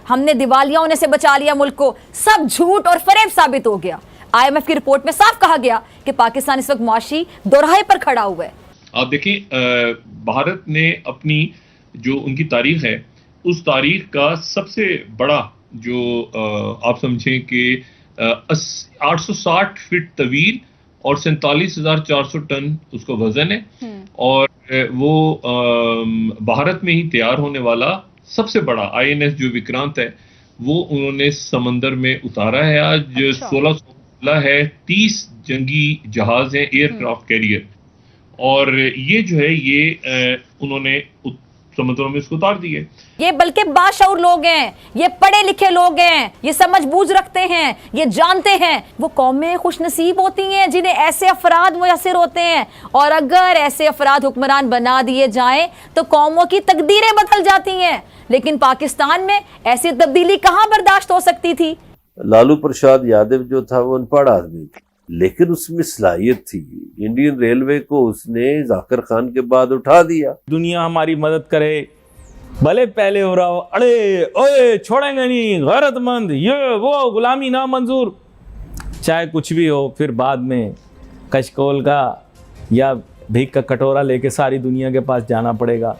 हमने दिवालिया होने से बचा लिया मुल्क को, सब झूठ और फरेब साबित हो गया। IMF की रिपोर्ट में साफ कहा गया कि पाकिस्तान इस वक्त मुआशी दोराहे पर खड़ा हुआ है। आप देखें, भारत ने अपनी जो उनकी तारीख है, उस तारीख का सबसे बड़ा जो आप समझें कि 860 फीट तवील और 47,400 टन उसका वजन है, और वो भारत में ही तैयार होने वाला सबसे बड़ा INS जो विक्रांत है, वो उन्होंने समंदर में उतारा है। आज 1616 है, 30 जंगी जहाज हैं, एयरक्राफ्ट कैरियर, और ये जो है ये उन्होंने समुद्रों में इसको उतार दिए। ये बल्कि बाशऊर लोग हैं, ये पढ़े लिखे लोग हैं, ये समझ बूझ रखते हैं, ये जानते हैं। वो कौमें खुशनसीब होती हैं जिन्हें ऐसे अफराद मुयस्सर होते हैं, और अगर ऐसे अफराद हुक्मरान बना दिए जाएं तो कौमों की तकदीरें बदल जाती हैं। लेकिन पाकिस्तान में ऐसी तब्दीली कहां बर्दाश्त हो सकती थी। लालू प्रसाद यादव जो था वो अनपढ़ आदमी था, लेकिन उसमें सलाहियत थी। इंडियन रेलवे को उसने जाकिर खान के बाद उठा दिया। दुनिया हमारी मदद करे, भले पहले हो रहा हो, अरे ओए छोड़ेंगे नहीं, गैरतमंद, ये वो, गुलामी ना मंजूर, चाहे कुछ भी हो, फिर बाद में कशकोल का या भीख का कटोरा लेके सारी दुनिया के पास जाना पड़ेगा,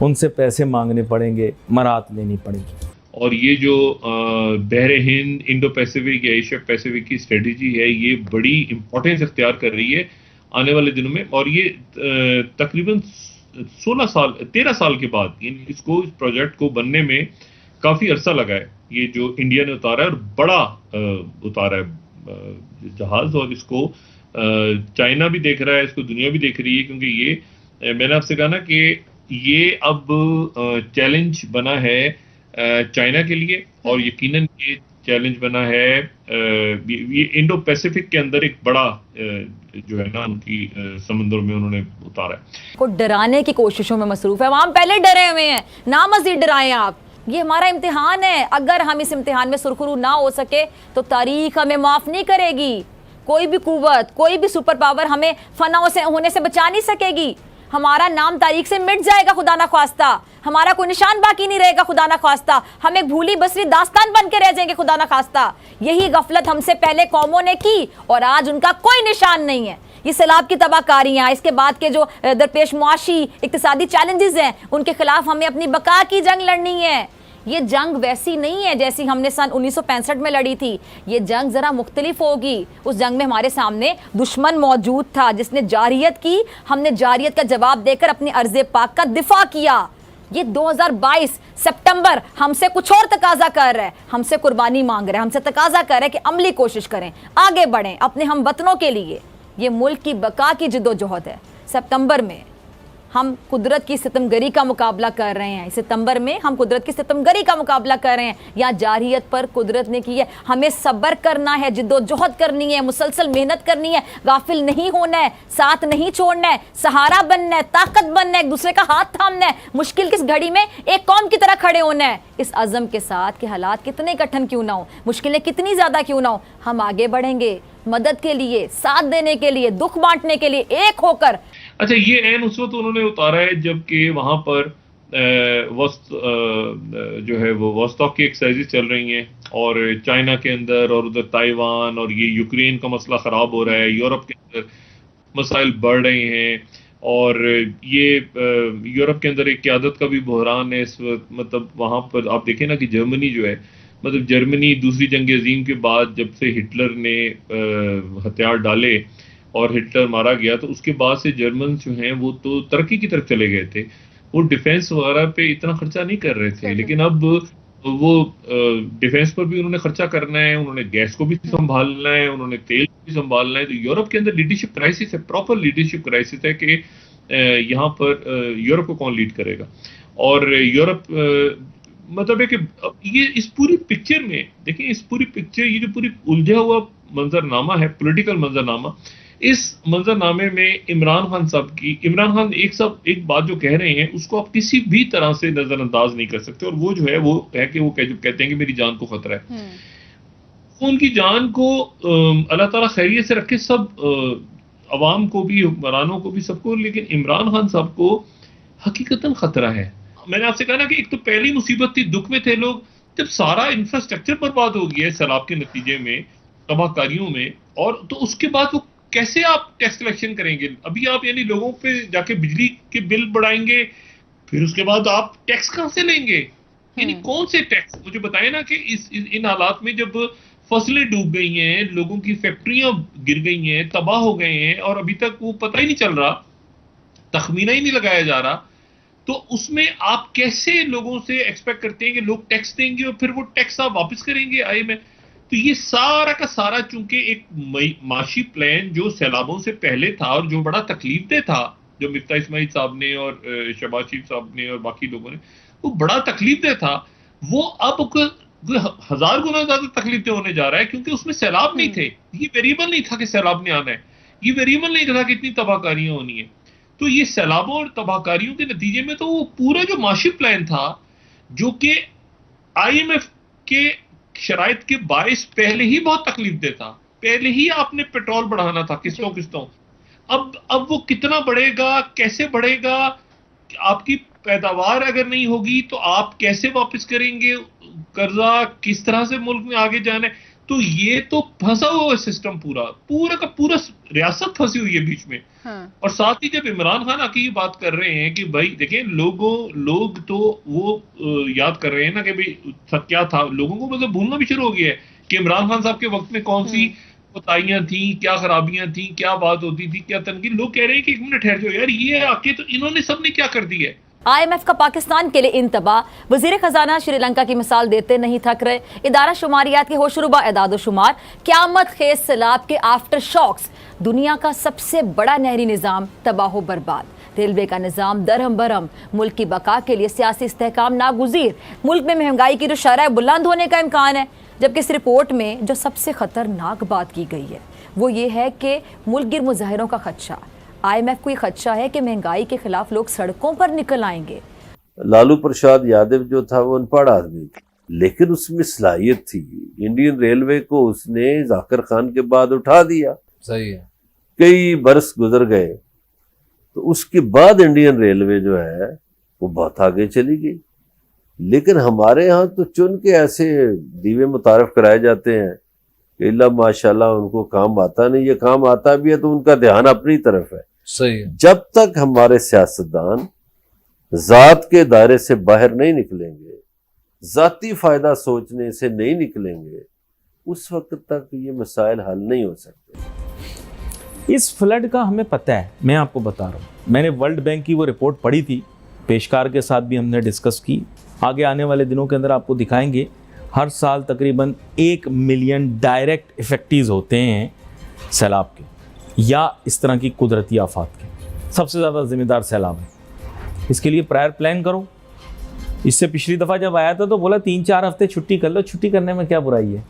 उनसे पैसे मांगने पड़ेंगे, मरात लेनी पड़ेगी। और ये जो बहरे हिंद, इंडो पैसिफिक या एशिया पैसिफिक की स्ट्रेटजी है, ये बड़ी इंपॉर्टेंस इख्तियार कर रही है आने वाले दिनों में। और ये तकरीबन 13 साल के बाद इसको, इस प्रोजेक्ट को बनने में काफ़ी अरसा लगा है। ये जो इंडिया ने उतारा है, और बड़ा उतारा है जहाज़, और इसको चाइना भी देख रहा है, इसको दुनिया भी देख रही है, क्योंकि ये मैंने आपसे कहा ना कि ये अब चैलेंज बना है चाइना के लिए, और यकीनन ये चैलेंज बना है ये इंडो पैसिफिक के अंदर एक बड़ा जो है ना उनकी समुद्र में उन्होंने उतारा है। को डराने की कोशिशों में मसरूफ है, अवाम पहले डरे हुए हैं, ना मजीद डराएं आप। ये हमारा इम्तिहान है, अगर हम इस इम्तिहान में सुरखरू ना हो सके तो तारीख हमें माफ नहीं करेगी। कोई भी कुव्वत, कोई भी सुपर पावर हमें फना होने से बचा नहीं सकेगी। हमारा नाम तारीख से मिट जाएगा खुदा ना ख्वास्ता, हमारा कोई निशान बाकी नहीं रहेगा खुदा ना ख्वास्ता, हम एक भूली बसरी दास्तान बन के रह जाएंगे खुदा ना ख्वास्ता। यही गफलत हमसे पहले कौमों ने की, और आज उनका कोई निशान नहीं है। ये सैलाब की तबाहकारियां, इसके बाद के जो दरपेश मुआशी इक्तिसादी चैलेंजेस हैं, उनके खिलाफ हमें अपनी बका की जंग लड़नी है। ये जंग वैसी नहीं है जैसी हमने सन 1965 में लड़ी थी, ये जंग जरा मुख्तलिफ होगी। उस जंग में हमारे सामने दुश्मन मौजूद था जिसने जारियत की, हमने जारियत का जवाब देकर अपनी अर्ज़े पाक का दिफा किया। ये 2022 सितंबर हमसे कुछ और तकाजा कर रहा है, हमसे कुर्बानी मांग रहा है, हमसे तकाजा कर रहा है कि अमली कोशिश करें, आगे बढ़ें अपने हम वतनों के लिए। ये मुल्क की बका की जिद्दोजहद है। सितंबर में हम कुदरत की सितमगरी का मुकाबला कर रहे हैं, सितंबर में हम कुदरत की सितमगरी का मुकाबला कर रहे हैं। या जारियत पर कुदरत ने की है, हमें सब्र करना है, जिद्दोजहद करनी है, मुसलसल मेहनत करनी है, गाफिल नहीं होना है, साथ नहीं छोड़ना है, सहारा बनना है, ताकत बनना है, एक दूसरे का हाथ थामना है, मुश्किल किस घड़ी में एक कौम की तरह खड़े होना है, इस अज़म के साथ कि हालात कितने कठिन क्यों ना हो, मुश्किलें कितनी ज़्यादा क्यों ना हो, हम आगे बढ़ेंगे मदद के लिए, साथ देने के लिए, दुख बांटने के लिए, एक होकर। अच्छा, ये एन उस वक्त उन्होंने उतारा है जबकि वहां पर जो है वो वॉस्टॉक की एक्सरसाइज चल रही हैं, और चाइना के अंदर और उधर ताइवान, और ये यूक्रेन का मसला ख़राब हो रहा है, यूरोप के अंदर मसाइल बढ़ रहे हैं, और ये यूरोप के अंदर एक क़यादत का भी बहरान है इस वक्त। मतलब वहाँ पर आप देखें ना कि जर्मनी जो है, मतलब जर्मनी दूसरी जंग अजीम के बाद जब से हिटलर ने हथियार डाले और हिटलर मारा गया, तो उसके बाद से जर्मन जो हैं वो तो तरक्की की तरफ चले गए थे, वो डिफेंस वगैरह पे इतना खर्चा नहीं कर रहे थे। लेकिन अब वो डिफेंस पर भी उन्होंने खर्चा करना है, उन्होंने गैस को भी संभालना है, उन्होंने तेल को भी संभालना है। तो यूरोप के अंदर लीडरशिप क्राइसिस है, प्रॉपर लीडरशिप क्राइसिस है कि यहाँ पर यूरोप को कौन लीड करेगा। और यूरोप मतलब है कि ये इस पूरी पिक्चर में देखिए, इस पूरी पिक्चर, ये जो पूरी उलझा हुआ मंजरनामा है, पॉलिटिकल मंजरनामा, इस मंजरनामे में इमरान खान एक बात जो कह रहे हैं उसको आप किसी भी तरह से नजरअंदाज नहीं कर सकते। और वो जो है वो है कि वो कहते हैं कि मेरी जान को खतरा है, उनकी जान को अल्लाह ताला खैरियत से रखे, सब अवाम को भी, हुक्मरानों को भी, सबको। लेकिन इमरान खान साहब को हकीकतन खतरा है। मैंने आपसे कहा ना कि एक तो पहली मुसीबत थी, दुख में थे लोग, जब सारा इंफ्रास्ट्रक्चर बर्बाद हो गया है सैलाब के नतीजे में, तबाहकारियों में, और तो उसके बाद वो कैसे आप टैक्स कलेक्शन करेंगे? अभी आप यानी लोगों पे जाके बिजली के बिल बढ़ाएंगे, फिर उसके बाद आप टैक्स कहां से लेंगे? यानी कौन से टैक्स? मुझे बताएं ना कि इन हालात में जब फसलें डूब गई हैं, लोगों की फैक्ट्रियां गिर गई हैं, तबाह हो गए हैं, और अभी तक वो पता ही नहीं चल रहा, तखमीना ही नहीं लगाया जा रहा, तो उसमें आप कैसे लोगों से एक्सपेक्ट करते हैं कि लोग टैक्स देंगे और फिर वो टैक्स आप वापस करेंगे IMF? तो ये सारा का सारा चूंकि एक माशी प्लान जो सैलाबों से पहले था और जो बड़ा तकलीफदेह था, जो मिफ्ता इस्माइल साहब ने और शहबाज शरीफ साहब ने और बाकी लोगों ने, वो बड़ा तकलीफदेह था, वो अब 1000 गुना ज्यादा तकलीफदेह होने जा रहा है, क्योंकि उसमें सैलाब नहीं थे। ये वेरिएबल नहीं था कि सैलाब ने आना है, ये वेरिएबल नहीं था कि इतनी तबाहकारियां होनी है। तो ये सैलाबों और तबाहकारियों के नतीजे में तो वो पूरा जो माशी प्लान था, जो कि IMF के शराइत के बायस पहले ही बहुत तकलीफदेह था, पहले ही आपने पेट्रोल बढ़ाना था किस्तों किस्तों, अब वो कितना बढ़ेगा, कैसे बढ़ेगा? आपकी पैदावार अगर नहीं होगी तो आप कैसे वापस करेंगे कर्जा? किस तरह से मुल्क में आगे जाना है? तो ये तो फंसा हुआ है सिस्टम, पूरा का पूरा रियासत फंसी हुई है बीच में। और साथ ही जब इमरान खान आके ये बात कर रहे हैं कि भाई देखें, लोग तो वो याद कर रहे हैं ना कि भाई क्या था, लोगों को मतलब भूलना भी शुरू हो गया है कि इमरान खान साहब के वक्त में कौन सी कोताहियां थी, क्या खराबियां थी, क्या बात होती थी, क्या तनकीद। लोग कह रहे हैं कि एक मिनट ठहर जाओ यार, ये आके तो इन्होंने सबने क्या कर दिया है। IMF का पाकिस्तान के लिए इंतबा। वजीर खजाना श्रीलंका की मिसाल देते नहीं थक रहे। इदारा शुमारियात के होशरुबा एदाद शुमार, क़यामत खेज सैलाब के आफ्टर शॉक्स, दुनिया का सबसे बड़ा नहरी निज़ाम तबाह बर्बाद, रेलवे का निज़ाम दरहम बरहम, मुल्क की बका के लिए सियासी इस्तेहकाम नागुज़ीर, मुल्क में महंगाई की जो शरह बुलंद होने का इम्कान है। जबकि इस रिपोर्ट में जो सबसे ख़तरनाक बात की गई है वो ये है कि मुल्क गिर मुजाहिरों का खदशा। IMF को ये खदशा है कि महंगाई के खिलाफ लोग सड़कों पर निकल आएंगे। लालू प्रसाद यादव जो था वो अनपढ़ आदमी था, लेकिन उसमें सलाहियत थी। इंडियन रेलवे को उसने जाकिर खान के बाद उठा दिया। सही है। कई बरस गुजर गए तो उसके बाद इंडियन रेलवे जो है वो बहुत आगे चली गई। लेकिन हमारे यहाँ तो चुन के ऐसे दीवे मुतारफ कराए जाते हैं कि अल्लाह माशाल्लाह उनको काम आता नहीं, ये काम आता भी है तो उनका ध्यान अपनी तरफ है। सही है। जब तक हमारे सियासतदान जात के दायरे से बाहर नहीं निकलेंगे, जाती फायदा सोचने से नहीं निकलेंगे, उस वक्त तक ये मसाइल हल नहीं हो सकते। इस फ्लड का हमें पता है, मैं आपको बता रहा हूँ। मैंने वर्ल्ड बैंक की वो रिपोर्ट पढ़ी थी, पेशकार के साथ भी हमने डिस्कस की। आगे आने वाले दिनों के अंदर आपको दिखाएंगे। हर साल तकरीबन 1 मिलियन डायरेक्ट इफेक्टिव्स होते हैं सैलाब के या इस तरह की कुदरती आफात के। सबसे ज़्यादा जिम्मेदार सैलाब है। इसके लिए प्रायर प्लान करो। इससे पिछली दफ़ा जब आया था तो बोला 3-4 हफ्ते छुट्टी कर लो। छुट्टी करने में क्या बुराई है?